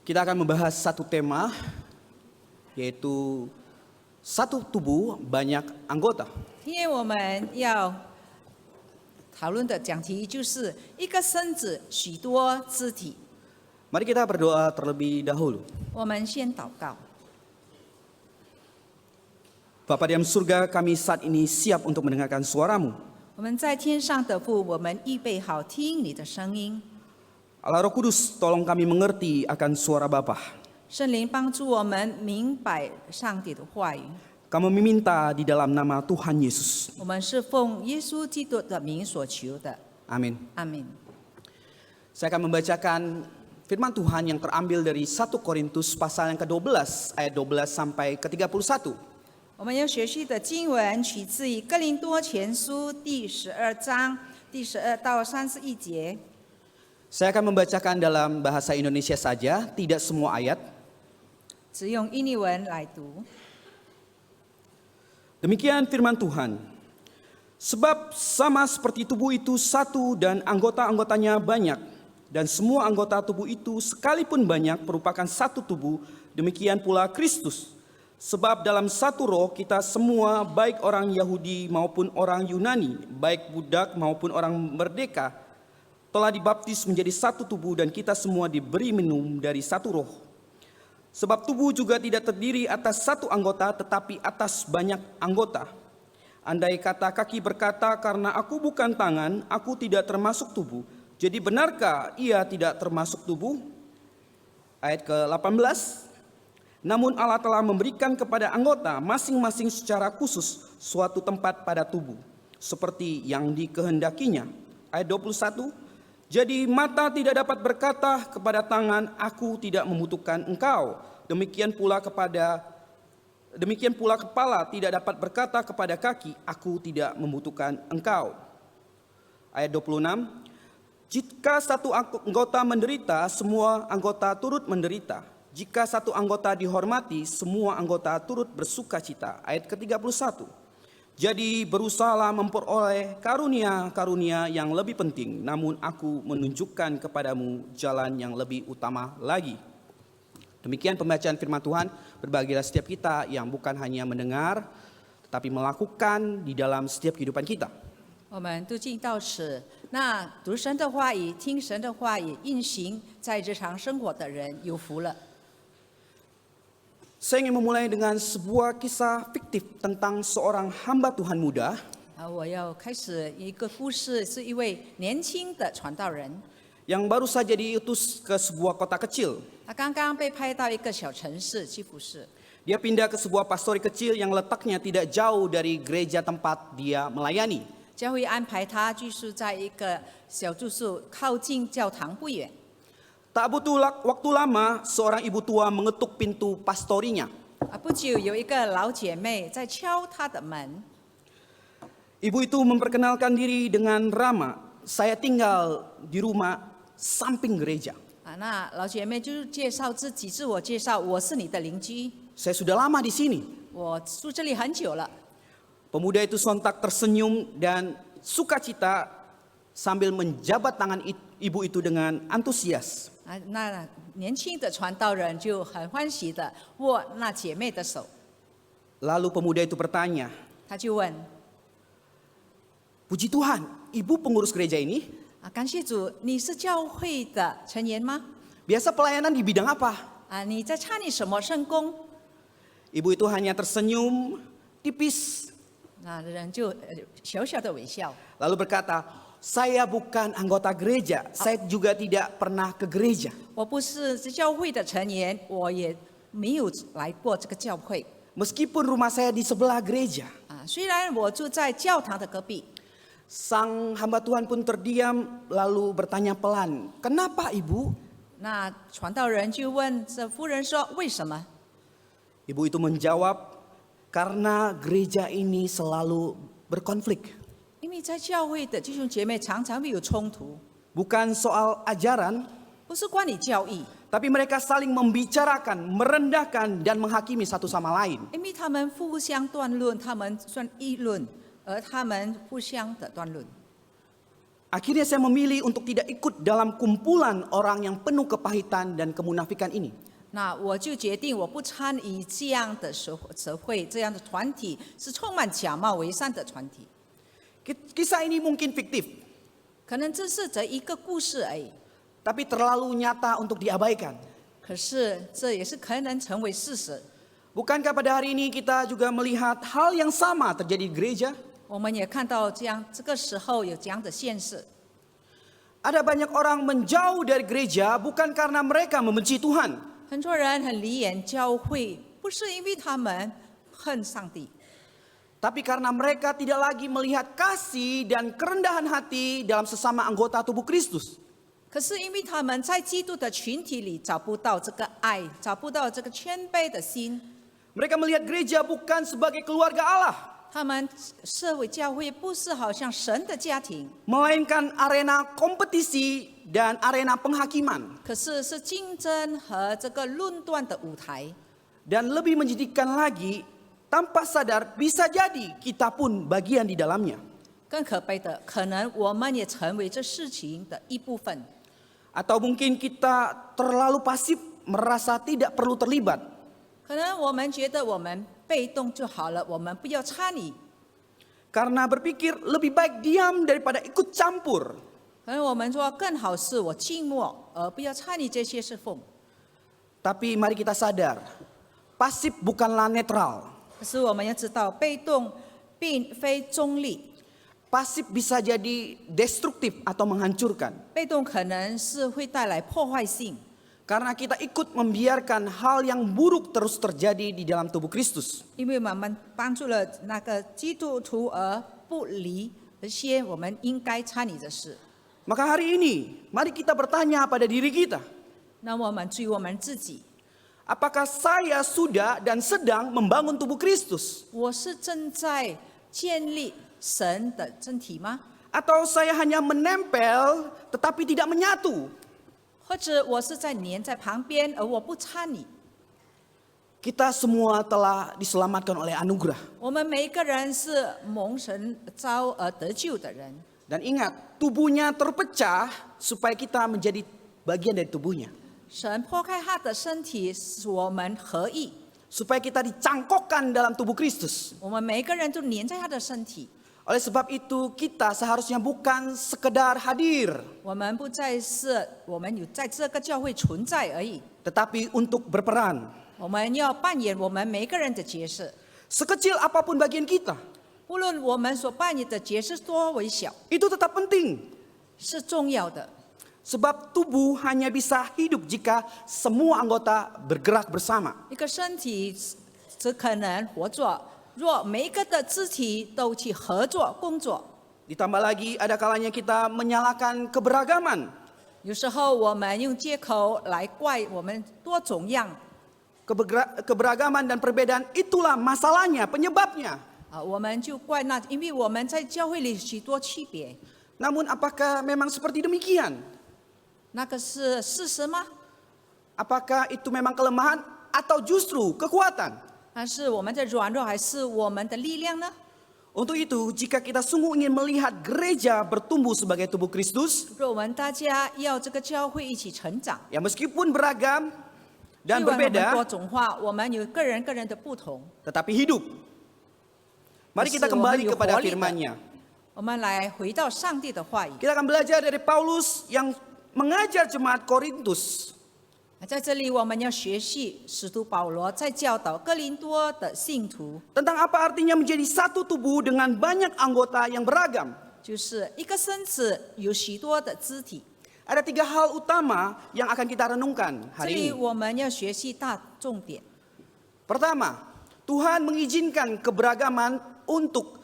Kita akan membahas satu tema, yaitu satu tubuh banyak anggota. 今天我们要讨论的讲题就是一个身子许多肢体。 Mari kita berdoa terlebih dahulu. 我们先祷告。 Bapa di dalam surga, kami saat ini siap untuk mendengarkan suara-Mu. 我们在天上的父，我们预备好听你的声音。 Allah Roh Kudus, tolong kami mengerti akan suara Bapa. 圣灵帮助我们明白上帝的话语。 Kami meminta di dalam nama Tuhan Yesus. 我们是奉耶稣基督的名所求的。 Amin. 阿门。 Saya akan membacakan firman Tuhan yang terambil dari 1 Korintus pasal yang ke-12 ayat 12 sampai ke-31. 我们要学习的经文取自于哥林多前书第12章第12到31节。 Saya akan membacakan dalam bahasa Indonesia saja, tidak semua ayat. 只用印尼文来读。 Demikian firman Tuhan. Sebab sama seperti tubuh itu satu dan anggota-anggotanya banyak. Dan semua anggota tubuh itu sekalipun banyak merupakan satu tubuh, demikian pula Kristus. Sebab dalam satu roh kita semua, baik orang Yahudi maupun orang Yunani, baik budak maupun orang merdeka, telah dibaptis menjadi satu tubuh dan kita semua diberi minum dari satu roh. Sebab tubuh juga tidak terdiri atas satu anggota tetapi atas banyak anggota. Andai kata kaki berkata, karena aku bukan tangan, aku tidak termasuk tubuh. Jadi benarkah ia tidak termasuk tubuh? Ayat ke-18. Namun Allah telah memberikan kepada anggota masing-masing secara khusus suatu tempat pada tubuh, seperti yang dikehendakinya. Ayat 21. Jadi mata tidak dapat berkata kepada tangan, aku tidak membutuhkan engkau. Demikian pula kepala tidak dapat berkata kepada kaki, aku tidak membutuhkan engkau. Ayat 26. Jika satu anggota menderita, semua anggota turut menderita. Jika satu anggota dihormati, semua anggota turut bersukacita. Ayat ke-31. Jadi berusahalah memperoleh karunia-karunia yang lebih penting, namun aku menunjukkan kepadamu jalan yang lebih utama lagi. Demikian pembacaan firman Tuhan. Berbahagialah setiap kita yang bukan hanya mendengar, tetapi melakukan di dalam setiap kehidupan kita. 我们都进到此，那读神的话语、听神的话语、运行在日常生活的人有福了。 Saya ingin memulai dengan sebuah kisah fiktif tentang seorang hamba Tuhan muda 我要开始一个故事，是一位年轻的传道人， yang baru saja diutus ke sebuah kota kecil. 他刚刚被派到一个小城市基辅市， Dia pindah ke sebuah pastori kecil yang letaknya tidak jauh dari gereja tempat dia melayani. 教会安排他居住在一个小住宿，靠近教堂不远。 Tak butuh waktu lama, seorang ibu tua mengetuk pintu pastorinya. 不久有一个老姐妹在敲他的门， Ibu itu memperkenalkan diri dengan ramah. Saya tinggal di rumah samping gereja. 那老姐妹就介绍自己，自我介绍，我是你的邻居， Saya sudah lama di sini. 我住这里很久了。 Pemuda itu sontak tersenyum dan sukacita sambil menjabat tangan ibu itu dengan antusias. 那年轻的传道人就很欢喜的握那姐妹的手， Lalu pemuda itu bertanya, 他就问 Puji Tuhan, ibu pengurus gereja ini? 感谢主，你是教会的成员吗？ Biasa pelayanan di bidang apa? 你在参与什么圣工？ Ibu itu hanya tersenyum tipis, 那人就小小的微笑， lalu berkata, saya bukan anggota gereja, saya juga tidak pernah ke gereja. 我不是教会的成员，我也没有来过这个教会。 Meskipun rumah saya di sebelah gereja. 虽然我住在教堂的隔壁， Sang hamba Tuhan pun terdiam lalu bertanya pelan, kenapa ibu? 那传道人就问这妇人说：“为什么？” Ibu itu menjawab, karena gereja ini selalu berkonflik. 因为在教会的弟兄姐妹常常会有冲突， Bukan soal ajaran, 不是关于教义， tapi mereka saling membicarakan, merendahkan, dan menghakimi satu sama lain. 因为他们互相断论，他们算议论，而他们互相的断论。Akhirnya saya memilih untuk tidak ikut dalam kumpulan orang yang penuh kepahitan dan kemunafikan ini. 那我就决定我不参与这样的社会这样的团体，是充满假冒伪善的团体。 Kisah ini mungkin fiktif, 可能这是这一个故事而已， tapi terlalu nyata untuk diabaikan. 可是这也是可能成为事实。 Bukankah pada hari ini kita juga melihat hal yang sama terjadi di gereja? 我们也看到这个时候有这样的现实， Ada banyak orang menjauh dari gereja bukan karena mereka membenci Tuhan, 很多人很离眼教会，不是因为他们恨上帝， tapi karena mereka tidak lagi melihat kasih dan kerendahan hati dalam sesama anggota tubuh Kristus. 可是因为他们在基督的群体里找不到这个爱，找不到这个谦卑的心， Mereka melihat gereja bukan sebagai keluarga Allah, 他们社会教会不是好像神的家庭， melainkan arena kompetisi dan arena penghakiman. 可是是竞争和这个论断的舞台。 Dan lebih menyedihkan lagi, tanpa sadar bisa jadi kita pun bagian di dalamnya. 更可悲的，可能我们也成为这事情的一部分。 Atau mungkin kita terlalu pasif, merasa tidak perlu terlibat. 可能我们觉得我们被动就好了，我们不要参与。 Karena berpikir lebih baik diam daripada ikut campur. 可能我们说更好是我静默，而不要参与这些侍奉。 Tapi mari kita sadar, pasif bukanlah netral. 可是我们要知道，被动并非中立， Pasif bisa jadi destruktif atau menghancurkan. 被动可能是会带来破坏性。 Karena kita ikut membiarkan hal yang buruk terus terjadi di dalam tubuh Kristus. 因为我们帮助了那个基督徒而不离那些我们应该参与的事。 Maka hari ini, mari kita bertanya pada diri kita. 那我们至于我们自己， Apakah saya sudah dan sedang membangun tubuh Kristus? 我是正在建立神的身体吗？ Atau saya hanya menempel tetapi tidak menyatu? 或者我是在黏在旁边，而我不参与？ Kita semua telah diselamatkan oleh anugerah. 我们每一个人是蒙神召而得救的人。 Dan ingat, tubuhnya terpecah supaya kita menjadi bagian dari tubuhnya. 神破开他的身体，使我们合一。 Supaya kita dicangkokkan dalam tubuh Kristus. 我们每一个人都黏在他的身体。 Oleh sebab itu kita seharusnya bukan sekedar hadir, 我们不再是我们有在这个教会存在而已， tetapi untuk berperan. 我们要扮演我们每个人的角色。 Sekecil apapun bagian kita, 无论我们所扮演的角色多为小， itu tetap penting. 是重要的。 Sebab tubuh hanya bisa hidup jika semua anggota bergerak bersama. 一个身体只可能活着，若每一个的肢体都去合作工作。 Ditambah lagi ada kalanya kita menyalahkan keberagaman. 有时候我们用借口来怪我们多种样， Keberagaman dan perbedaan itulah masalahnya, penyebabnya. 我们就怪那，因为我们在教会里许多区别， Namun apakah memang seperti demikian? 那个是事实吗？ Apakah itu memang kelemahan atau justru kekuatan? 那是我们的软弱，还是我们的力量呢？ Untuk itu, jika kita sungguh ingin melihat gereja bertumbuh sebagai tubuh Kristus, 若我们大家要这个教会一起成长， ya meskipun beragam dan 虽然我们 berbeda, 多种化，我们有个人的不同， tetapi hidup. Mari kita kembali kepada firman-Nya. 我们来回到上帝的话语。 Kita akan belajar dari Paulus yang mengajar jemaat Korintus. 在这里，我们要学习使徒保罗在教导哥林多的信徒， Tentang apa artinya menjadi satu tubuh dengan banyak anggota yang beragam. 就是一个身子有许多的肢体。 Ada 3 hal utama yang akan kita renungkan 这 hari 里 ini. 我们要学习大重点。 Pertama, Tuhan mengizinkan keberagaman untuk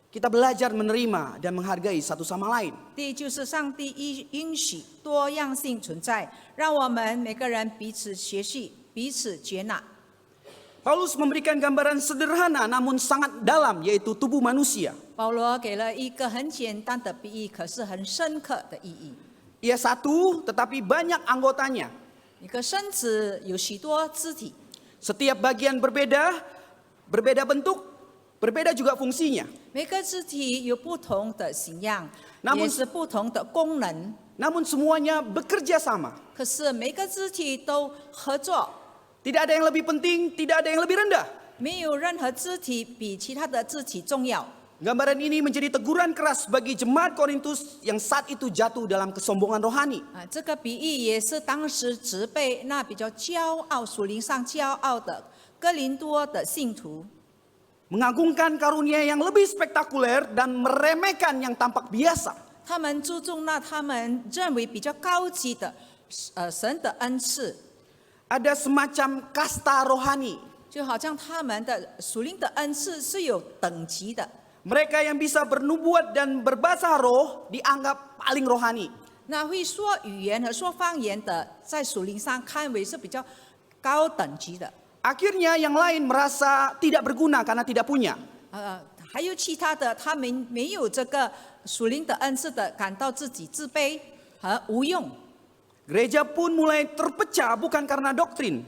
kita belajar menerima dan menghargai satu sama lain. 第一就是上帝允许多样性存在，让我们每个人彼此学习、彼此接纳。 Paulus memberikan gambaran sederhana namun sangat dalam, yaitu tubuh manusia. 保罗给了一个很简单的比喻，可是很深刻的意义。 Ia satu, tetapi banyak anggotanya. 一个身子有许多肢体， Setiap bagian berbeda, berbeda bentuk, berbeda juga fungsinya. 每个肢体有不同的形样， Namun- 也是不同的功能。 namun semuanya bekerja sama. 可是每个肢体都合作， Tidak ada yang lebih penting, tidak ada yang lebih rendah. 没有任何肢体比其他的肢体重要。 Gambaran ini menjadi teguran keras bagi jemaat Korintus yang saat itu jatuh dalam kesombongan rohani. 这个比喻也是当时责备那比较骄傲、属灵上骄傲的哥林多的信徒， Mengagungkan karunia yang lebih spektakuler dan meremehkan yang tampak biasa. 他们注重那他们认为比较高级的神的恩赐， Ada semacam kasta rohani. 就好像他们的属灵的恩赐是有等级的。 Mereka yang bisa bernubuat dan berbahasa roh dianggap paling rohani. 那会说语言和说方言的，在属灵上看为是比较高等级的。 Akhirnya yang lain merasa tidak berguna karena tidak punya. 还有其他的，他们没有这个属灵的恩赐的，感到自己自卑和无用。 Gereja pun mulai terpecah bukan karena doktrin,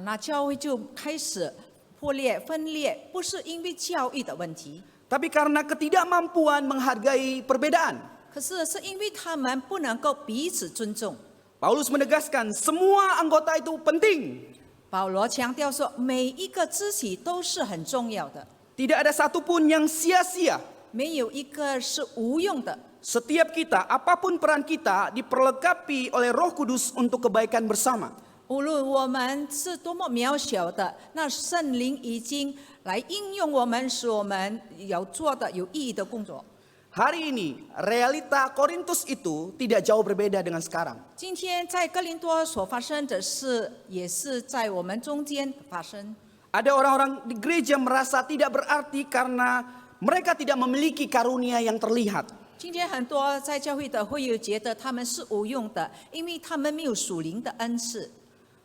那教会就开始破裂分裂，不是因为教义的问题， tapi karena ketidakmampuan menghargai perbedaan. 可是是因为他们不能够彼此尊重。 Paulus menegaskan semua anggota itu penting. 保罗强调说，每一个肢体都是很重要的， Tidak ada satupun yang sia-sia. 没有一个是无用的。 Setiap kita, apapun peran kita, diperlengkapi oleh Roh Kudus untuk kebaikan bersama. 无论我们是多么渺小的，那圣灵已经来应用我们，使我们有做的有意义的工作。 Hari ini, realita Korintus itu tidak jauh berbeda dengan sekarang. 今天在哥林多所发生的事，也是在我们中间发生。 Ada orang-orang di gereja merasa tidak berarti karena mereka tidak memiliki karunia yang terlihat. 今天很多在教会的会友觉得他们是无用的，因为他们没有属灵的恩赐，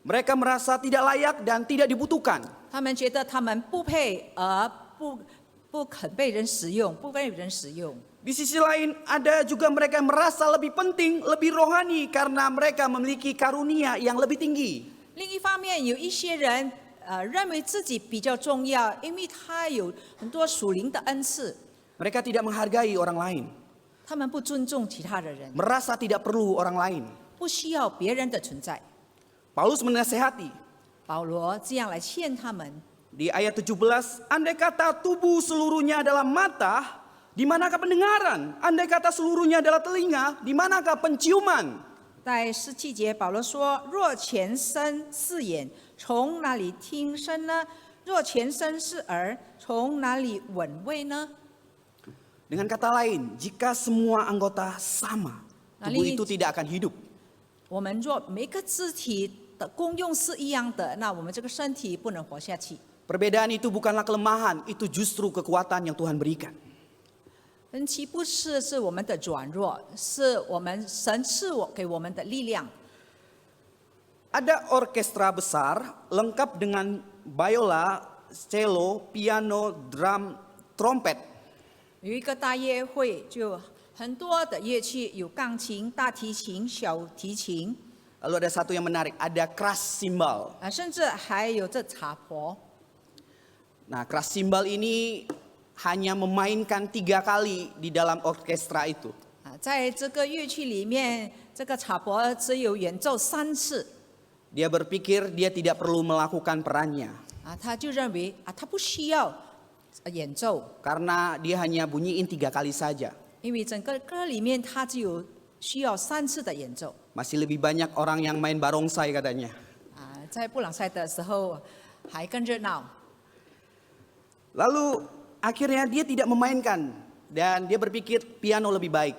Mereka merasa tidak layak dan tidak dibutuhkan. 他们觉得他们不配，而不肯被人使用，不被人使用。 Di sisi lain, ada juga mereka yang merasa lebih penting, lebih rohani karena mereka memiliki karunia yang lebih tinggi. 另一方面，有一些人认为自己比较重要，因为他有很多属灵的恩赐， Mereka tidak menghargai orang lain, 他们不尊重其他的人， merasa tidak perlu orang lain. 不需要别人的存在。 Paulus menasehati 保罗这样来劝他们。 di ayat 17, andai kata tubuh seluruhnya adalah mata, di manakah pendengaran? Andai kata seluruhnya adalah telinga, di manakah penciuman? 在17节，保罗说：“若全身是眼，从哪里听声呢？若全身是耳，从哪里闻味呢？” Dengan kata lain, jika semua anggota sama, tubuh itu tidak akan hidup. 我们若每个肢体的功用是一样的，那我们这个身体不能活下去。 Perbedaan itu bukanlah kelemahan, itu justru kekuatan yang Tuhan berikan. 分歧不是我们的软弱，是我们神赐给我们的力量。 Ada orkestra besar lengkap dengan biola, cello, piano, drum, trompet. 有一个大乐会，就很多的乐器，有钢琴、大提琴、小提琴， Lalu ada satu yang menarik, ada keras simbal. 甚至还有这茶婆。 Nah, keras simbal ini hanya memainkan 3 kali di dalam orkestra itu. 在这个乐器里面，这个茶婆只有演奏3次。 Dia berpikir dia tidak perlu melakukan perannya. 他就认为他不需要演奏， Karena dia hanya bunyiin 3 kali saja. 因为整个歌里面他只有需要3次的演奏。 Masih lebih banyak orang yang main barongsai katanya. 在布朗赛的时候还更热闹。 Lalu akhirnya dia tidak memainkan dan dia berpikir piano lebih baik.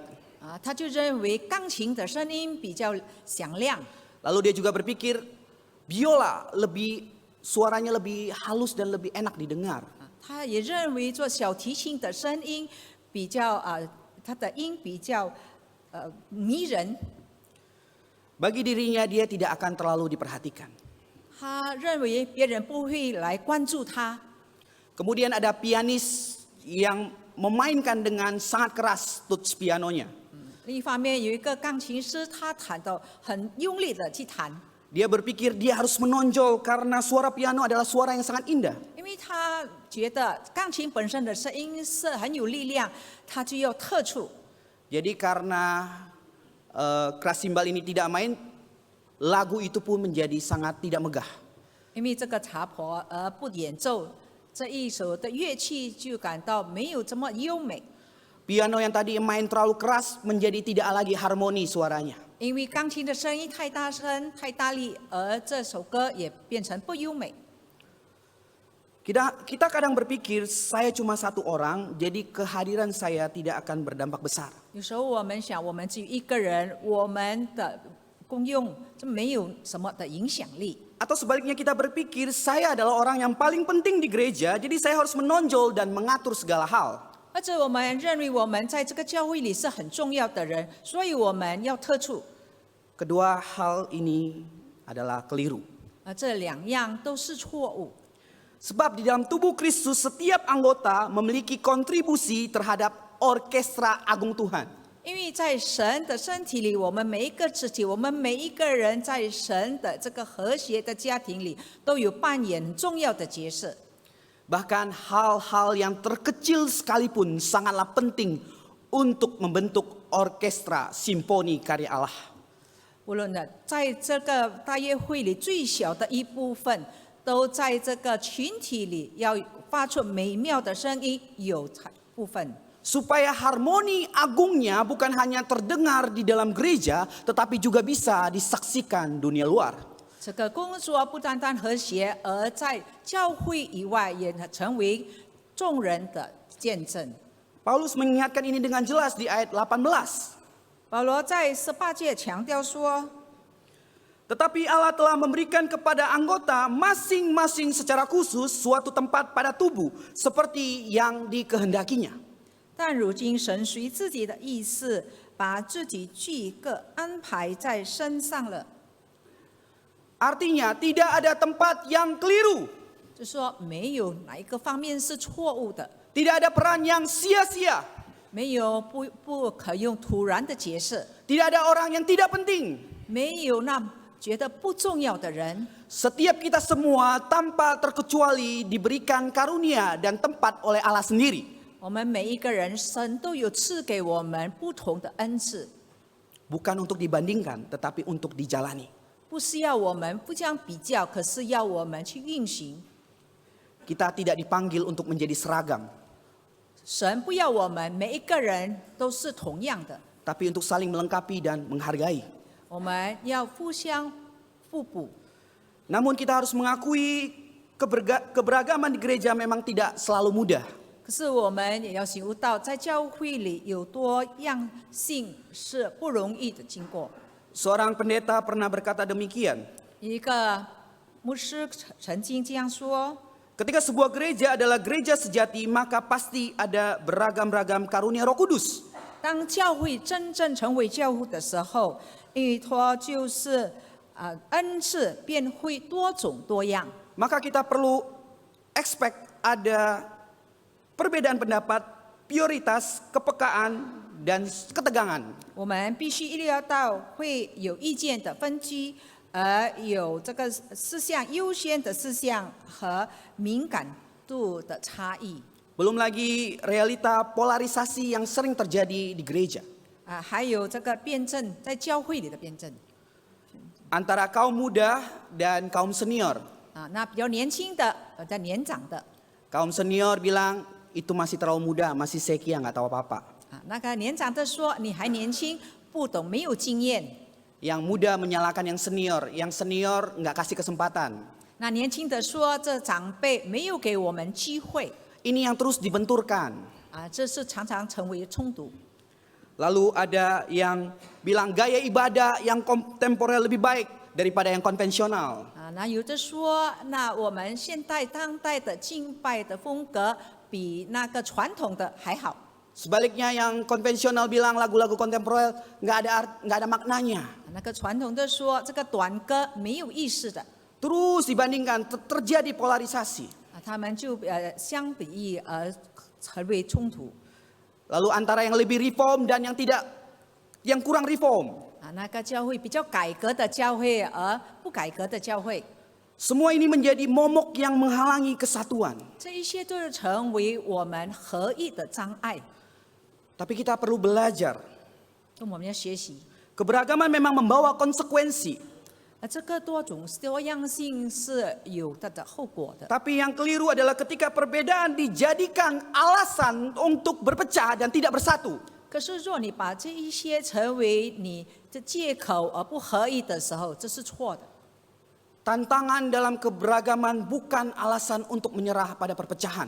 他就认为钢琴的声音比较响亮。 Lalu dia juga berpikir biola suaranya lebih halus dan lebih enak didengar. 他也认为做小提琴的声音比较它的音比较迷人。 Bagi dirinya dia tidak akan terlalu diperhatikan. 他认为别人不会来关注他。 Kemudian ada pianis yang memainkan dengan sangat keras tuts pianonya. 另一方面，有一个钢琴师，他弹得很用力的去弹。Dia berpikir dia harus menonjol karena suara piano adalah suara yang sangat indah. 因为他觉得钢琴本身的声音是很有力量，他就要特处。 Jadi karena keras simbal ini tidak main, lagu itu pun menjadi sangat tidak megah. 因为这个茶婆不演奏这一首的乐器，就感到没有这么优美。 Piano yang tadi main terlalu keras menjadi tidak lagi harmoni suaranya. 因为钢琴的声音太大声、太大力，而这首歌也变成不优美。 Kita kadang berpikir saya cuma satu orang, jadi kehadiran saya tidak akan berdampak besar. 有时候我们想，我们只有一个人，我们的功用这没有什么的影响力。 Atau sebaliknya kita berpikir saya adalah orang yang paling penting di gereja, jadi saya harus menonjol dan mengatur segala hal. 或者我们认为我们在这个教会里是很重要的人，所以我们要特处。 Kedua hal ini adalah keliru. 这两样都是错误。 Sebab di dalam tubuh Kristus setiap anggota memiliki kontribusi terhadap orkestra agung Tuhan. 因为在神的身体里，我们每一个肢体，我们每一个人在神的这个和谐的家庭里，都有扮演很重要的角色。 Bahkan hal-hal yang terkecil sekalipun sangatlah penting untuk membentuk orkestra simfoni karya Allah. 无论呢，在这个大约会里最小的一部分，都在这个群体里要发出美妙的声音，有部分。 Supaya harmoni agungnya bukan hanya terdengar di dalam gereja, tetapi juga bisa disaksikan dunia luar. 这个工作不单单和谐，而在教会以外也成为众人的见证。 Paulus mengingatkan ini dengan jelas di ayat 18. 保罗在18节强调说， Tetapi Allah telah memberikan kepada anggota masing-masing secara khusus suatu tempat pada tubuh seperti yang dikehendakinya. 但如今神随自己的意思，把自己俱各安排在身上了。 Artinya tidak ada tempat yang keliru, 就说没有哪一个方面是错误的， tidak ada peran yang sia-sia, 没有不可用突然的解释， tidak ada orang yang tidak penting. 没有那觉得不重要的人。 Setiap kita semua tanpa terkecuali diberikan karunia dan tempat oleh Allah sendiri. 我们每一个人，神都有赐给我们不同的恩赐， Bukan untuk dibandingkan, tetapi untuk dijalani. 不是要我们不将比较，可是要我们去运行。 Kita tidak dipanggil untuk menjadi seragam, 神不要我们每一个人都是同样的， tapi untuk saling melengkapi dan menghargai. 我们要互相互补。 Namun kita harus mengakui keberagaman di gereja memang tidak selalu mudah. 可是我们也要醒悟到，在教会里有多样性是不容易的经过。 Seorang pendeta pernah berkata demikian, 一个牧师曾经这样说： ketika sebuah gereja adalah gereja sejati, maka pasti ada beragam-ragam karunia Roh Kudus. 当教会真正成为教会的时候，因为它就是恩赐便会多种多样。 Maka kita perlu expect ada perbedaan pendapat, prioritas, kepekaan, dan ketegangan. 我们必须预料到会有意见的分居，而有这个事项优先的事项和敏感度的差异。 Belum lagi realita polarisasi yang sering terjadi di gereja. 还有这个辩证，在教会里的辩证 Antara kaum muda dan kaum senior. 那比较年轻的，在年长的 Kaum senior bilang, itu masih terlalu muda, masih sekia, nggak tahu apa-apa. 那个年长的说你还年轻，不懂，没有经验。 Yang muda menyalahkan yang senior nggak kasih kesempatan. 那年轻的说这长辈没有给我们机会 Ini yang terus dibenturkan. 这是常常成为冲突。 Lalu ada yang bilang gaya ibadah yang kontemporer lebih baik daripada yang konvensional. 那有的说，那我们现代当代的敬拜的风格比那个传统的还好。 Sebaliknya yang konvensional bilang lagu-lagu kontemporer nggak ada maknanya. 那个传统的说，这个短歌没有意思的。 Terus dibandingkan terjadi polarisasi. 他们就相比喻而成为冲突。 Lalu antara yang lebih reform dan yang kurang reform. 那个教会比较改革的教会，而不改革的教会， Semua ini menjadi momok yang menghalangi kesatuan. 这一些都是成为我们合一的障碍。 Tapi kita perlu belajar. 那我们要学习， Keberagaman memang membawa konsekuensi. 这个多样性是有它的后果的。 Tapi yang keliru adalah ketika perbedaan dijadikan alasan untuk berpecah dan tidak bersatu. 可是若你把这一些成为你的借口而不合一的时候，这是错的。 Tantangan dalam keberagaman bukan alasan untuk menyerah pada perpecahan.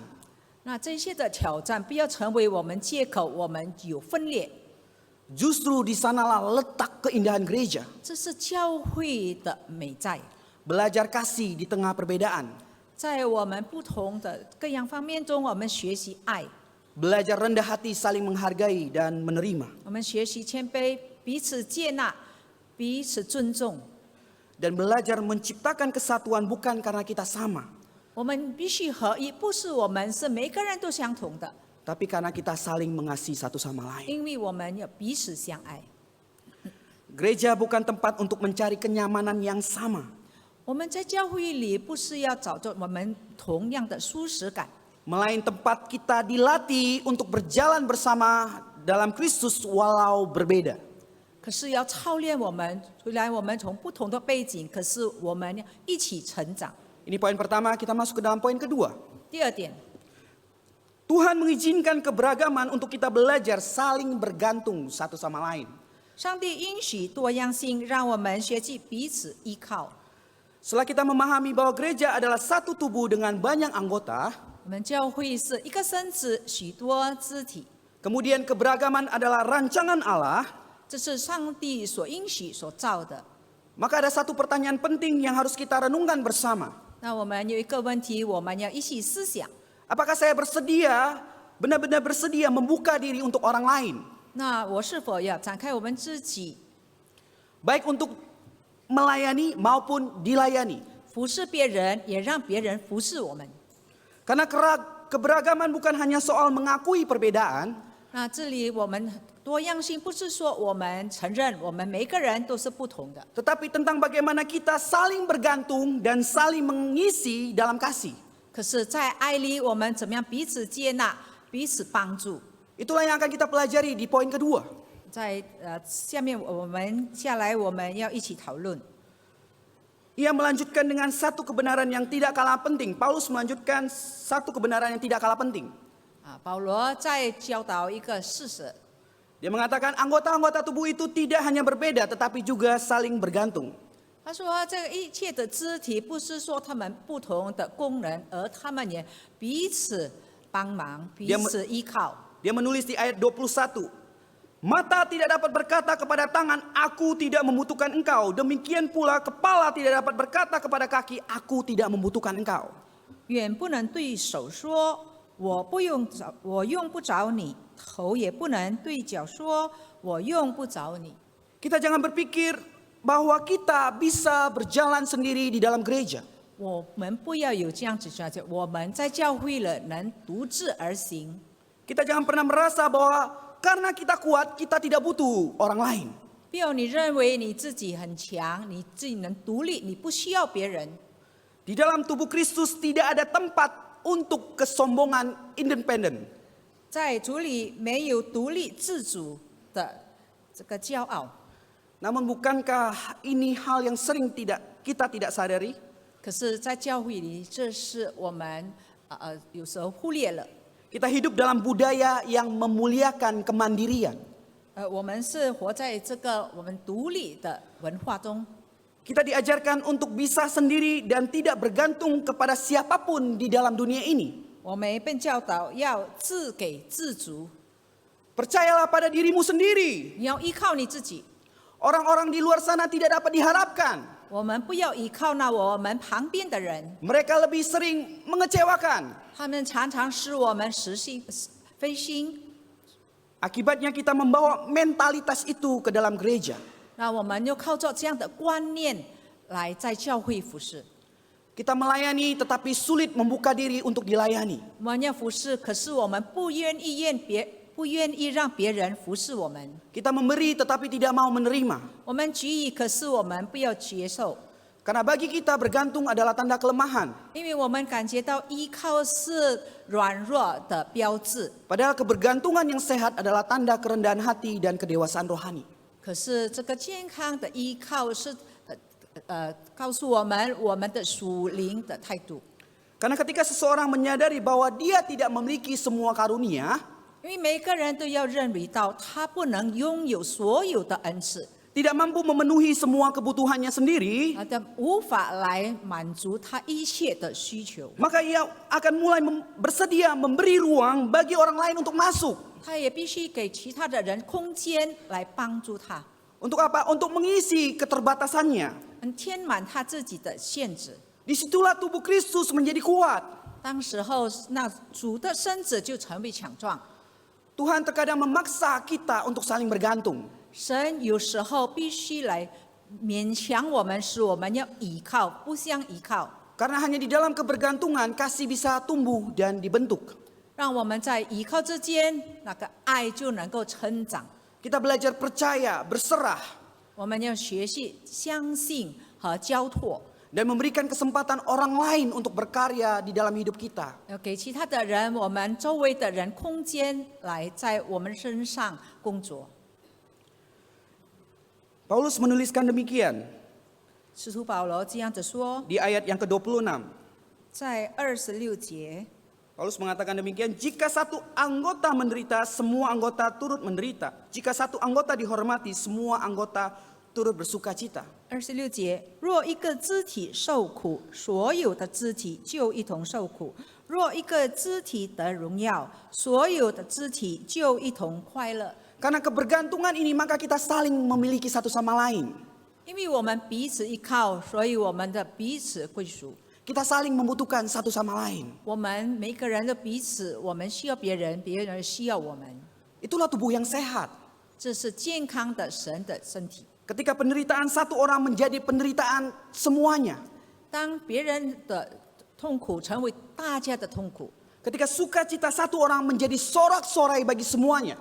那这些的挑战不要成为我们借口，我们有分裂。 Justru di sanalah letak keindahan gereja. 这是教会的美在， Belajar kasih di tengah perbedaan. 在我们不同的各样方面中，我们学习爱， Belajar rendah hati saling menghargai dan menerima. 我们学习谦卑，彼此接纳，彼此尊重。 Dan belajar menciptakan kesatuan bukan karena kita sama. 我们必须合一，不是我们是每个人都相同的， Tapi karena kita saling mengasihi satu sama lain. 因为我们要彼此相爱。 Gereja bukan tempat untuk mencari kenyamanan yang sama. 我们在教会里不是要找着我们同样的舒适感， Melain tempat kita dilatih untuk berjalan bersama dalam Kristus walau berbeda. 可是要操练我们，虽然我们从不同的背景，可是我们要一起成长。 Ini poin pertama, kita masuk ke dalam poin kedua. 第二点， Tuhan mengizinkan keberagaman untuk kita belajar saling bergantung satu sama lain. 上帝允许多样性，让我们学习彼此依靠。 Setelah kita memahami bahwa gereja adalah satu tubuh dengan banyak anggota, 我们教会是一个身子，许多肢体， kemudian keberagaman adalah rancangan Allah, 这是上帝所应许所造的。 maka ada satu pertanyaan penting yang harus kita renungkan bersama. 那我们有一个问题，我们要一起思想： Apakah saya benar-benar bersedia membuka diri untuk orang lain? 那我是否要展开我们自己， Baik untuk melayani maupun dilayani. 服侍别人，也让别人服侍我们？ Karena keberagaman bukan hanya soal mengakui perbedaan, 那这里我们多样性不是说我们承认我们每个人都是不同的， tetapi tentang bagaimana kita saling bergantung dan saling mengisi dalam kasih. 可是，在爱里我们怎么样彼此接纳、彼此帮助？ Itulah yang akan kita pelajari di poin kedua. 在下面我们要一起讨论。 Ia melanjutkan dengan satu kebenaran yang tidak kalah penting. Paulus melanjutkan satu kebenaran yang tidak kalah penting. 保罗在教导一个事实， Dia mengatakan anggota-anggota tubuh itu tidak hanya berbeda tetapi juga saling bergantung. 他说这个一切的肢体不是说他们不同的功能，而他们也彼此帮忙、彼此依靠。 Dia menulis di ayat 21. Mata tidak dapat berkata kepada tangan, aku tidak membutuhkan engkau. Demikian pula kepala tidak dapat berkata kepada kaki, aku tidak membutuhkan engkau. 眼不能对手说我用不着你，头也不能对脚说我用不着你。 Kita jangan berpikir bahwa kita bisa berjalan sendiri di dalam gereja. 我们不要有这样子觉得，我们在教会了能独自而行。 Kita jangan pernah merasa bahwa karena kita kuat, kita tidak butuh orang lain. 不要你认为你自己很强，你自己能独立，你不需要别人。 Di dalam tubuh Kristus tidak ada tempat untuk kesombongan independen. 在主里没有独立自主的这个骄傲。 Namun bukankah ini hal yang sering kita tidak sadari? 可是，在教会里，这是我们有时候忽略了。 Kita hidup dalam budaya yang memuliakan kemandirian. 我们是活在这个我们独立的文化中。 Kita diajarkan untuk bisa sendiri dan tidak bergantung kepada siapapun di dalam dunia ini. 我们被教导要自给自足， Percayalah pada dirimu sendiri. 你要依靠你自己。 Orang-orang di luar sana tidak dapat diharapkan. 我们不要依靠那我们旁边的人， Mereka lebih sering mengecewakan. 他们常常使我们分心。 Akibatnya kita membawa mentalitas itu ke dalam gereja. 那我们又靠着这样的观念来在教会服侍。 Kita melayani tetapi sulit membuka diri untuk dilayani. 我们要服侍，可是我们不愿意不愿意让别人服侍我们。 Kita memberi tetapi tidak mau menerima. 我们给予，可是我们不要接受， Karena bagi kita bergantung adalah tanda kelemahan. 因为我们感觉到依靠是软弱的标志。 Padahal kebergantungan yang sehat adalah tanda kerendahan hati dan kedewasaan rohani. 可是这个健康的依靠是告诉我们的属灵的态度。 Karena ketika seseorang menyadari bahwa dia tidak memiliki semua karunia, 因为每个人都要认为到他不能拥有所有的恩赐， tidak mampu memenuhi semua kebutuhannya sendiri, 他无法来满足他一切的需求， maka ia akan mulai bersedia memberi ruang bagi orang lain untuk masuk. 他也必须给其他的人空间来帮助他， Untuk apa? Untuk mengisi keterbatasannya. 填满他自己的限制。 Disitulah tubuh Kristus menjadi kuat. 当时候，那主的身子就成为强壮。 Tuhan terkadang memaksa kita untuk saling bergantung. 神有时候必须来勉强我们，使我们要依靠，互相依靠， Karena hanya di dalam kebergantungan kasih bisa tumbuh dan dibentuk. 让我们在依靠之间，那个爱就能够成长。 Kita belajar percaya, berserah, 我们要学习相信和交托， dan memberikan kesempatan orang lain untuk berkarya di dalam hidup kita. 要给其他的人，我们周围的人空间来在我们身上工作。 Paulus menuliskan demikian 使徒保罗这样子说， di ayat yang ke-26. 在26节， Paulus mengatakan demikian, jika satu anggota menderita, semua anggota turut menderita. Jika satu anggota dihormati, semua anggota turut bersuka cita. 26节，若一个肢体受苦，所有的肢体就一同受苦；若一个肢体得荣耀，所有的肢体就一同快乐。 Karena kebergantungan ini maka kita saling memiliki satu sama lain. 因为我们彼此依靠，所以我们的彼此归属。 Kita saling membutuhkan satu sama lain. 我们每个人的彼此，我们需要别人，别人需要我们。 Itulah tubuh yang sehat. 这是健康的神的身体。 Ketika penderitaan satu orang menjadi penderitaan semuanya. 当别人的痛苦成为大家的痛苦， Ketika sukacita satu orang menjadi sorak-sorai bagi semuanya.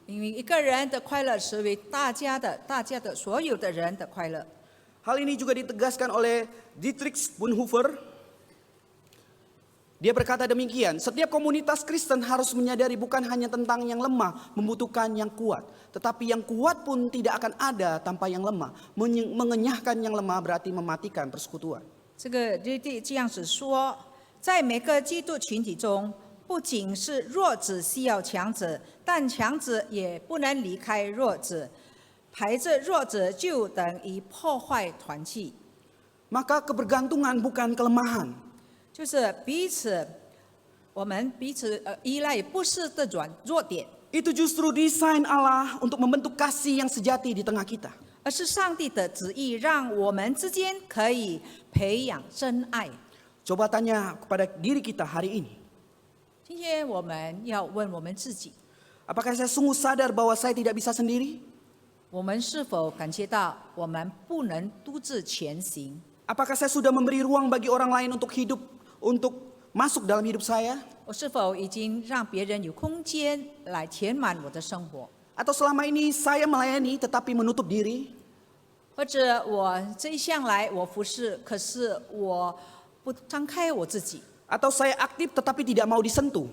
因为一个人的快乐成为大家的所有的人的快乐。 Hal ini juga ditegaskan oleh Dietrich Bonhoeffer. Dia berkata demikian, setiap komunitas Kristen harus menyadari bukan hanya tentang yang lemah membutuhkan yang kuat, tetapi yang kuat pun tidak akan ada tanpa yang lemah. Mengenyahkan yang lemah berarti mematikan persekutuan. 这个这样子说，在每个基督群体中，不仅是弱者需要强者，但强者也不能离开弱者。排斥弱者就等于破坏团契。 Maka kebergantungan bukan kelemahan. 就是我们彼此依赖，不是的弱点， Itu justru desain Allah untuk membentuk kasih yang sejati di tengah kita. 而是上帝的旨意，让我们之间可以培养真爱。 Coba tanya kepada diri kita hari ini. 今天我们要问我们自己， Apakah saya sungguh sadar bahwa saya tidak bisa sendiri? 我们是否感觉到我们不能独自前行？ Apakah saya sudah memberi ruang bagi orang lain untuk hidup, untuk masuk dalam hidup saya? 我是否已经让别人有空间来填满我的生活？ Atau selama ini saya melayani tetapi menutup diri? 或者我这一向来我服侍，可是我不张开我自己？ Atau saya aktif tetapi tidak mau disentuh?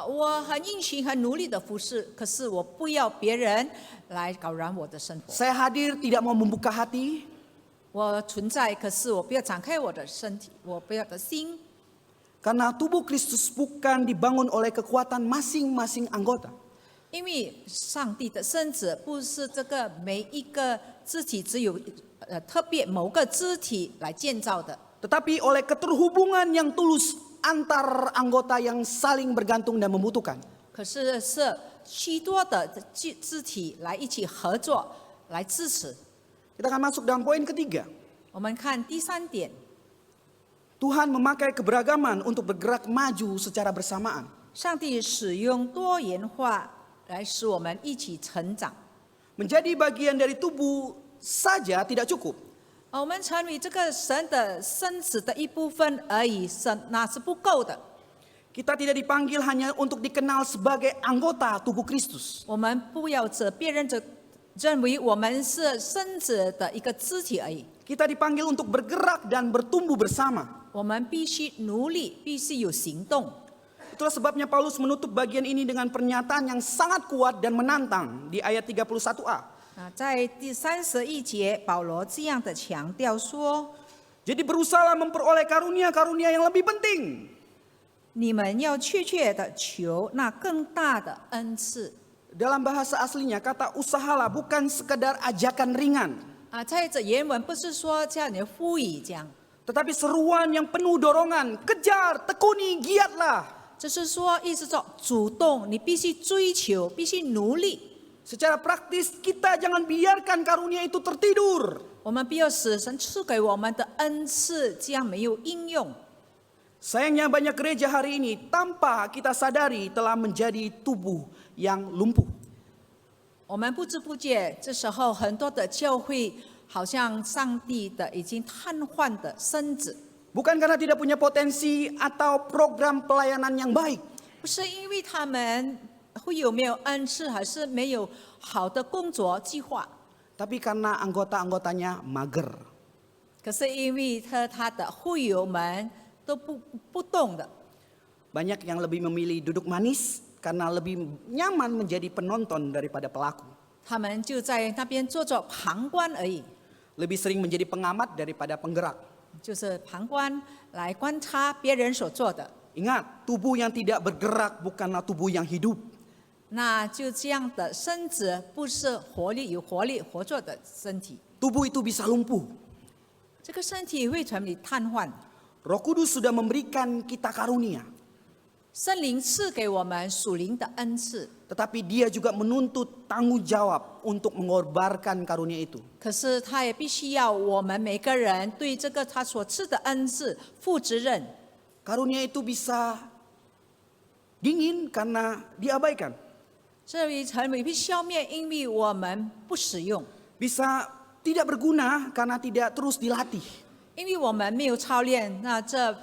我很殷勤、很努力的服侍，可是我不要别人来感染我的生活。 Saya hadir tidak mau membuka hati? 我存在，可是我不要展开我的身体，我不要的心。 Karena tubuh Kristus bukan dibangun oleh kekuatan masing-masing anggota. 因为上帝的身子不是这个每一个肢体只有特别某个肢体来建造的， Tetapi oleh keterhubungan yang tulus antar anggota yang saling bergantung dan membutuhkan. 可是许多的肢体来一起合作来支持。 Kita akan masuk dalam poin ketiga. 我们看第三点， Tuhan memakai keberagaman untuk bergerak maju secara bersamaan. 上帝使用多元化来使我们一起成长。 Menjadi bagian dari tubuh saja tidak cukup. 我们成为这个神的身子的一部分而已，那是不够的。Kita tidak dipanggil hanya untuk dikenal sebagai anggota tubuh Kristus. 我们不要别人认为我们是身子的一个肢体而已。 Kita dipanggil untuk bergerak dan bertumbuh bersama. 我们必须努力，必须有行动。 Itulah sebabnya Paulus menutup bagian ini dengan pernyataan yang sangat kuat dan menantang di ayat 31a. 在第31节，保罗这样的强调说： Jadi berusaha memperoleh karunia-karunia yang lebih penting. 你们要确切的求那更大的恩赐。 Dalam bahasa aslinya kata usahalah bukan sekedar ajakan ringan. 在这原文不是说叫你呼吁这样， Tetapi seruan yang penuh dorongan. Kejar, tekuni, giatlah. 就是说意思说主动，你必须追求，必须努力。 Secara praktis kita jangan biarkan karunia itu tertidur. 我们不要使神赐给我们的恩赐这样没有应用。 Sayangnya banyak gereja hari ini tanpa kita sadari telah menjadi tubuh yang lumpuh. 我们不知不觉，这时候很多的教会好像上帝的已经瘫痪的身子， Bukan karena tidak punya potensi atau program pelayanan yang baik. 不是因为他们会有没有恩赐，还是没有好的工作计划， Tapi karena anggota-anggotanya mager. 可是因为他的会友们都不动的， Banyak yang lebih memilih duduk manis karena lebih nyaman menjadi penonton daripada pelaku. 他们就在那边做做旁观而已， Lebih sering menjadi pengamat daripada penggerak. 就是旁观来观察别人所做的。 Ingat, tubuh yang tidak bergerak bukanlah tubuh yang hidup. 那就这样的身子不是有活力活着的身体， Tubuh itu bisa lumpuh. 这个身体会成为瘫痪。 Roh Kudus sudah memberikan kita karunia. 圣灵赐给我们属灵的恩赐， Tetapi dia juga menuntut tanggung jawab untuk mengorbankan karunia itu. 可是他也必须要我们每个人对这个他所赐的恩赐负责任。 Karunia itu bisa dingin karena diabaikan. 这里成为被消灭，因为我们不使用， Bisa tidak berguna karena tidak terus dilatih. 因为我们没有操练，那这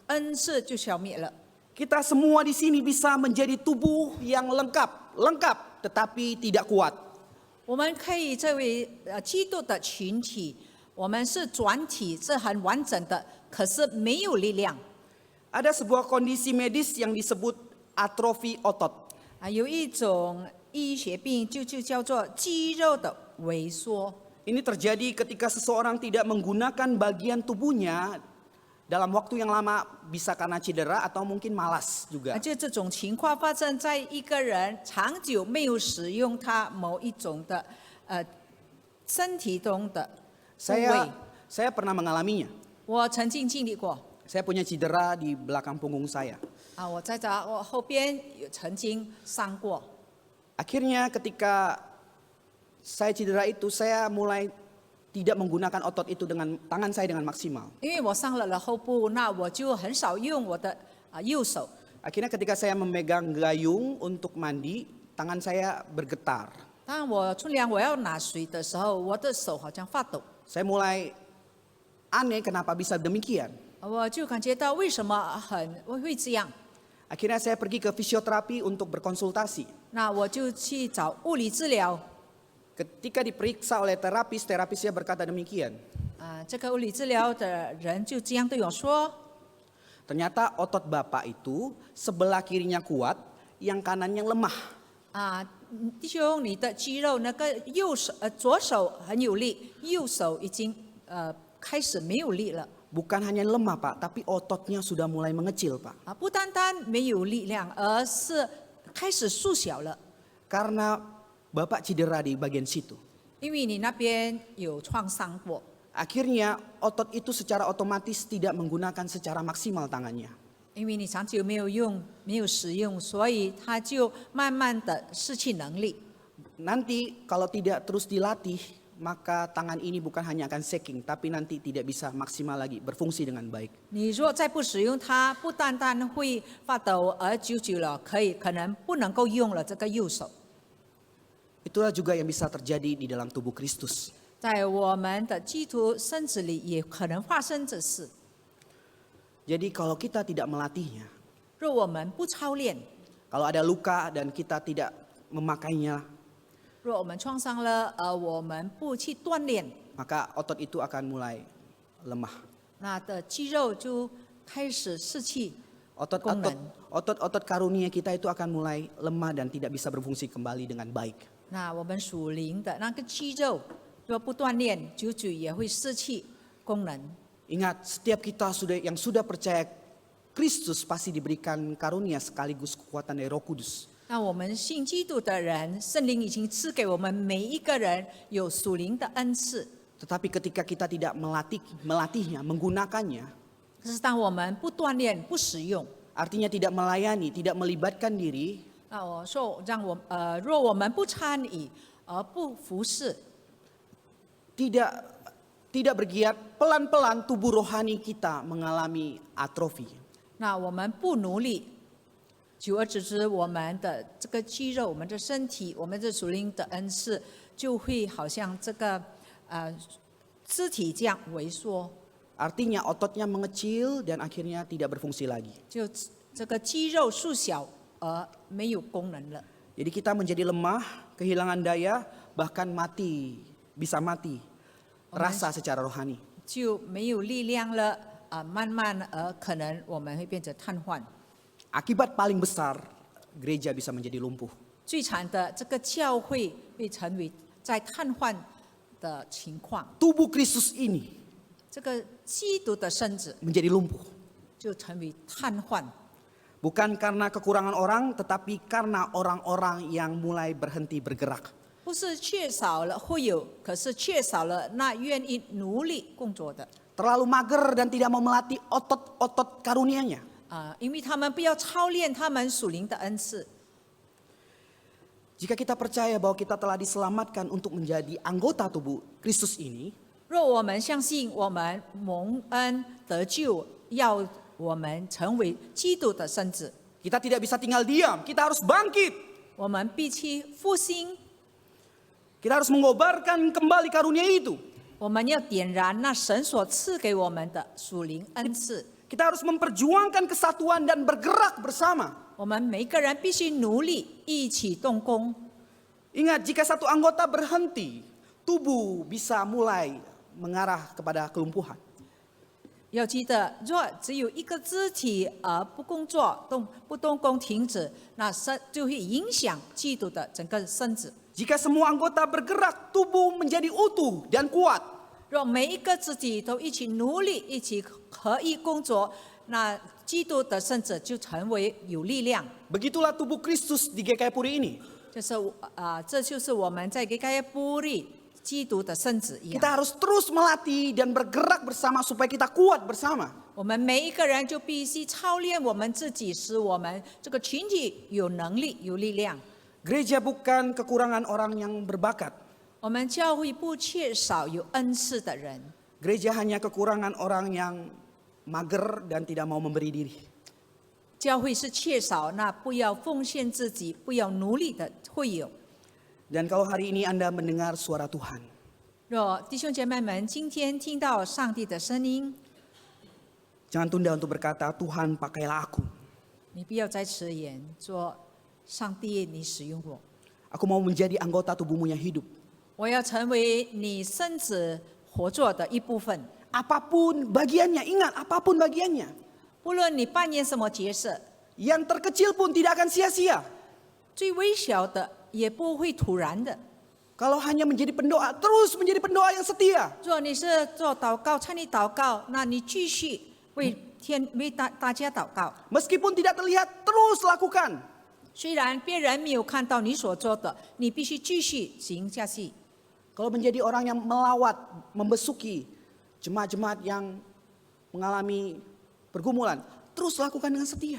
恩赐就消灭了。 Kita semua di sini bisa menjadi tubuh yang lengkap tetapi tidak kuat. 我们可以作为基督的群体，我们是转体，是很完整的，可是没有力量。 Ada sebuah kondisi medis yang disebut atrofi otot. 有一种医学病就叫做肌肉的萎缩。 Ini terjadi ketika seseorang tidak menggunakan bagian tubuhnya dalam waktu yang lama, bisa karena cedera atau mungkin malas juga. 就这种情况发生在一个人长久没有使用他某一种的身体中的部位。 Saya pernah mengalaminya. 我曾经经历过 Saya punya cedera di belakang punggung saya. 我在我后边有曾经伤过。 Akhirnya ketika saya cedera itu, saya mulai tidak menggunakan otot itu dengan tangan saya dengan maksimal. 因为我伤了后部，那我就很少用我的右手。 Akhirnya ketika saya memegang gayung untuk mandi, tangan saya bergetar. 当我冲凉我要拿水的时候，我的手好像发抖， Saya mulai aneh kenapa bisa demikian. 我就感觉到为什么会这样。 Akhirnya saya pergi ke fisioterapi untuk berkonsultasi. 那我就去找物理治疗。 Ketika diperiksa oleh terapisnya berkata demikian. 这个物理治疗的人就这样对我说： Ternyata otot bapak itu sebelah kirinya kuat, yang kanannya lemah. 弟兄，你的肌肉那个左手很有力，右手已经开始没有力了。 Bukan hanya lemah Pak, tapi ototnya sudah mulai mengecil Pak. 不单单没有力量，而是开始缩小了。 Karena bapak cedera di bagian situ. 因为你那边有创伤过， Akhirnya otot itu secara otomatis tidak menggunakan secara maksimal tangannya. 因为你长久没有用、没有使用，所以它就慢慢的失去能力。 Nanti kalau tidak terus dilatih, maka tangan ini bukan hanya akan shaking, tapi nanti tidak bisa maksimal lagi berfungsi dengan baik. 你若再不使用它，不单单会发抖，而久了可能不能够用了这个右手。 Itulah juga yang bisa terjadi di dalam tubuh Kristus. 在我们的基督身子里也可能发生这事。 Jadi kalau kita tidak melatihnya, 若我们不操练， Kalau ada luka dan kita tidak memakainya, 若我们创伤了，而我们不去锻炼， maka otot itu akan mulai lemah. 那的肌肉就开始失去功能。 Otot-otot karunia kita itu akan mulai lemah dan tidak bisa berfungsi kembali dengan baik. 那我们属灵的那个肌肉，若不锻炼，久久也会失去功能。 Ingat, setiap kita yang sudah percaya Kristus pasti diberikan karunia sekaligus kekuatan dari Roh Kudus. 那我们信基督的人，圣灵已经赐给我们每一个人有属灵的恩赐。 Tetapi ketika kita tidak melatihnya, menggunakannya, 可是当我们不锻炼、不使用， artinya tidak melayani, tidak melibatkan diri, 那我说若我们不参与而不服侍， tidak bergiat, pelan-pelan tubuh rohani kita mengalami atrofi. 那我们不努力，久而久之，我们的这个肌肉、我们的身体、我们的属灵的恩赐，就会好像这个肢体这样萎缩， Artinya ototnya mengecil dan akhirnya tidak berfungsi lagi. 就这个肌肉缩小而没有功能了。 Jadi kita menjadi lemah, kehilangan daya, bahkan bisa mati rasa secara rohani. 就没有力量了，慢慢可能我们会变成瘫痪。 Akibat paling besar, gereja bisa menjadi lumpuh. 最惨的，这个教会会成为在瘫痪的情况， Tubuh Kristus ini 这个基督的身子 menjadi lumpuh. 就成为瘫痪。 Bukan karena kekurangan orang, tetapi karena orang-orang yang mulai berhenti bergerak. 不是缺少了会有，可是缺少了那愿意努力工作的 Terlalu mager dan tidak mau melatih otot-otot karunianya. 因为他们不要操练他们属灵的恩赐。 Jika kita percaya bahwa kita telah diselamatkan untuk menjadi anggota tubuh Kristus ini, 若我们相信我们蒙恩得救，要我们成为基督的身子， kita tidak bisa tinggal diam, kita harus bangkit. 我们必须复兴， Kita harus mengobarkan kembali karunia itu. 我们要点燃那神所赐给我们的属灵恩赐。 Kita harus memperjuangkan kesatuan dan bergerak bersama. 我们每个人必须努力，一起动工。 Ingat, jika satu anggota berhenti, tubuh bisa mulai mengarah kepada kelumpuhan. 要记得，若只有一个肢体而不工作、不动工停止，那就会影响基督的整个身子。 Jika semua anggota bergerak, tubuh menjadi utuh dan kuat. 若每一个肢体都一起努力、一起合一工作，那基督的身子就成为有力量。 Begitulah tubuh Kristus di GKI Puri ini. 这就是我们在GKI Puri基督的身子一样。 Kita harus terus melatih dan bergerak bersama supaya kita kuat bersama. 我们每一个人就必须操练我们自己，使我们这个群体有能力、有力量。 Gereja bukan kekurangan orang yang berbakat. 我们教会不缺少有恩赐的人， Gereja hanya kekurangan orang yang mager dan tidak mau memberi diri. 教会是缺少那不要奉献自己、不要努力的会友。 Dan kalau hari ini Anda mendengar suara Tuhan, 若弟兄姐妹们今天听到上帝的声音， jangan tunda untuk berkata, Tuhan pakailah aku. 你不要再迟延，说上帝你使用我， Aku mau menjadi anggota tubuhmu yang hidup. 我要成为你身子活作的一部分。 Apapun bagiannya, ingat apapun bagiannya. 不论你扮演什么角色， Yang terkecil pun tidak akan sia-sia. 最微小的也不会突然的。 Kalau hanya menjadi pendoa, terus menjadi pendoa yang setia. 若你是做祷告、参与祷告，那你继续为大家祷告。 Meskipun tidak terlihat, terus lakukan. 虽然别人没有看到你所做的，你必须继续行下去。 Kalau menjadi orang yang melawat, membesuki jemaat-jemaat yang mengalami pergumulan, terus lakukan dengan setia.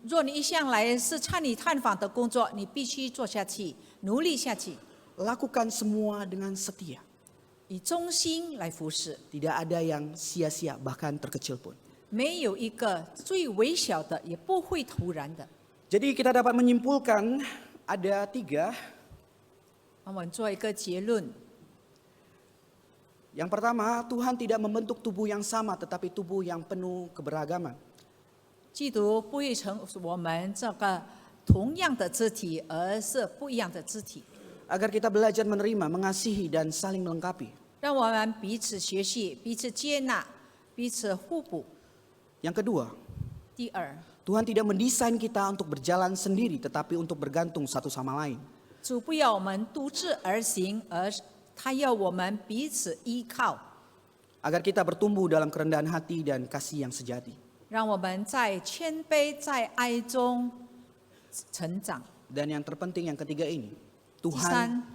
若你一向来是参与探访的工作，你必须做下去，努力下去， Lakukan semua dengan setia. 以忠心来服侍。 Tidak ada yang sia-sia, bahkan terkecil pun. 没有一个最微小的，也不会突然的。 Jadi kita dapat menyimpulkan ada 3. 我们做一个结论： Yang pertama, Tuhan tidak membentuk tubuh yang sama, tetapi tubuh yang penuh keberagaman. 基督不会成我们这个同样的肢体，而是不一样的肢体。 Agar kita belajar menerima, mengasihi, dan saling melengkapi. 让我们彼此学习，彼此接纳，彼此互补。 Yang kedua, 第二， Tuhan tidak mendesain kita untuk berjalan sendiri, tetapi untuk bergantung satu sama lain. 主不要我们独自而行，而他要我们彼此依靠， Agar kita bertumbuh dalam kerendahan hati dan kasih yang sejati. 让我们在谦卑、在爱中成长。 Dan yang terpenting yang ketiga ini, Tisan.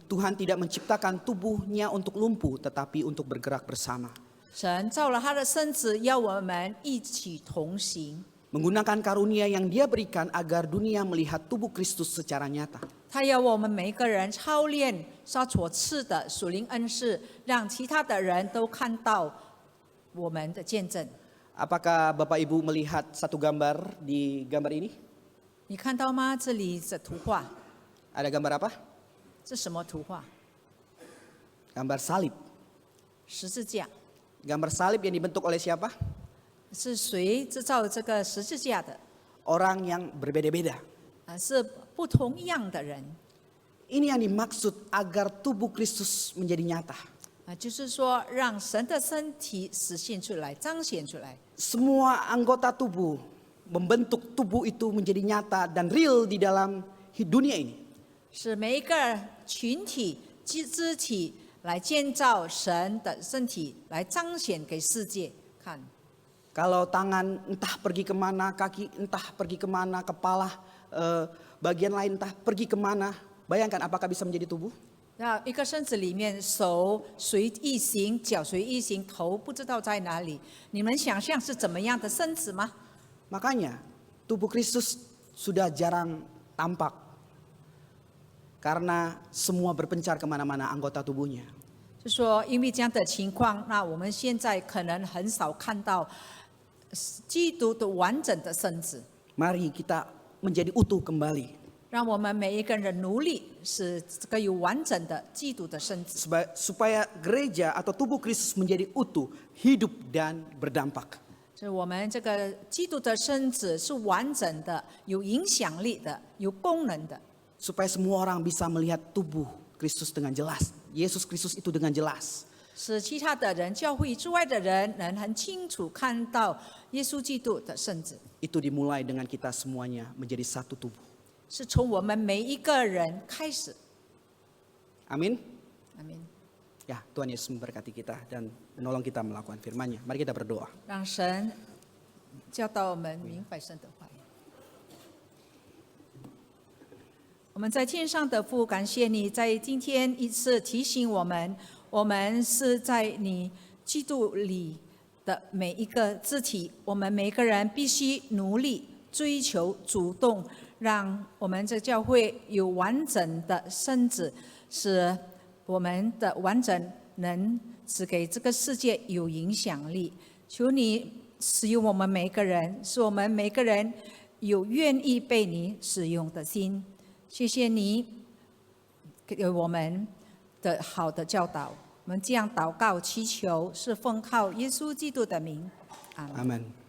Tuhan tidak menciptakan tubuhnya untuk lumpuh, tetapi untuk bergerak bersama. 神造了他的身子，要我们一起同行。 Menggunakan karunia yang Dia berikan agar dunia melihat tubuh Kristus secara nyata. 他要我们每一个人操练他所赐的属灵恩赐，让其他的人都看到我们的见证。 Apakah Bapak Ibu melihat satu gambar di gambar ini? 你看到吗？这里的图画， Ada gambar apa? 这什么图画？ Gambar salib. 十字架。 Gambar salib yang dibentuk oleh siapa? 是谁制造这个十字架的？ Orang yang berbeda-beda. 是不同样的人。 Ini yang dimaksud agar tubuh Kristus menjadi nyata. 就是说让神的身体实现出来、彰显出来。 Semua anggota tubuh membentuk tubuh itu menjadi nyata dan real di dalam dunia ini. 使每一个群体、肢体来建造神的身体，来彰显给世界看。 Kalau tangan entah pergi kemana, kaki entah pergi kemana, kepala bagian lain entah pergi kemana, bayangkan apakah bisa menjadi tubuh? 那一个身子里面，手随意行，脚随意行，头不知道在哪里。你们想象是怎么样的身子吗？ Makanya tubuh Kristus sudah jarang tampak karena semua berpencar kemana-mana anggota tubuhnya. 就说因为这样的情况，那我们现在可能很少看到基督的完整的身子。 Mari kita menjadi utuh kembali 让我们每一个人努力，使这个有完整的基督的身子， supaya gereja atau tubuh Kristus menjadi utuh, hidup dan berdampak. 就是我们这个基督的身子是完整的、有影响力的、有功能的， Supaya semua orang bisa melihat tubuh Kristus dengan jelas. Yesus Kristus itu dengan jelas. 使其他的人、教会之外的人能很清楚看到耶稣基督的身子， Itu dimulai dengan kita semuanya menjadi satu tubuh. 是从我们每一个人开始。 Amin. 阿门。 Ya, Tuhan Yesus memberkati kita dan menolong kita melakukan firman-Nya. Mari kita berdoa. 让神教导我们明白神的话语。我们在天上的父，感谢你在今天一次提醒我们，我们是在你基督里的每一个肢体，我们每个人必须努力追求、主动，让我们这教会有完整的身子，使我们的完整能使给这个世界有影响力。求你使用我们每个人，使我们每个人有愿意被你使用的心。谢谢你给我们的好的教导。我们这样祷告祈求，是奉靠耶稣基督的名，阿门。 Amin.